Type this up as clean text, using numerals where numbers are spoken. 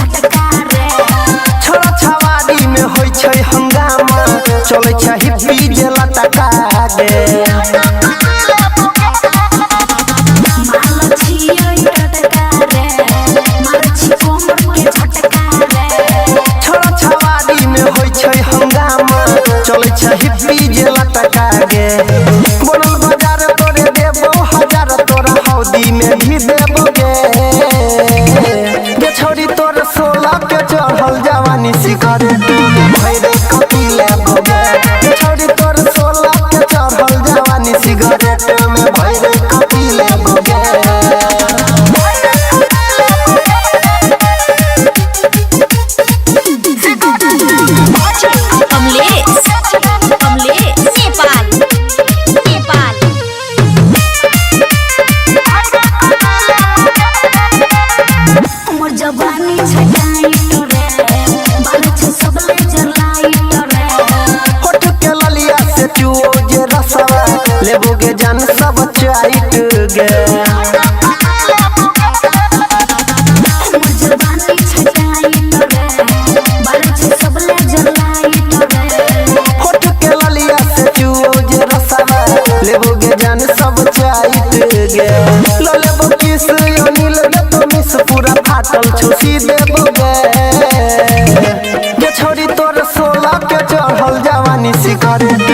झटका रे छोरा छवाड़ी में होई छै हंगामा चले छै हिप्पी जेला टका गे माल छियै टटका रे मार छी कोमर के झटका रे छोरा छवाड़ी में होई छै हंगामा चले छै हिप्पी जेला टका गे बनल बाजार तोरे देबो हजार तोरा हौदी में भी देबो गे छोरी तोर 16 के चढ़ल जवानी सिगरेट भैरे कपी लेबो गे छोरी तोर 16 के चढ़ल जवानी सिगरेट में भैरे कपी लेबो गे कमलेश नेपाल मोर जवानी छटाई रे बाल छ सबले जलाई रे होठ के ललिया से चुओ जे रसवा लेबो गे जान सब चाइट गे मोर जवानी छटाई रे बाल छ सबले जलाई रे होठ के ललिया से चुओ जे रसवा लेबो गे जान सब चाइट गे लो लेबो किस यो नील गे तो मिस पूरा फाटल छुसी देबो गे छोरी तोर 16 के चढ़ल जवानी सिगरेट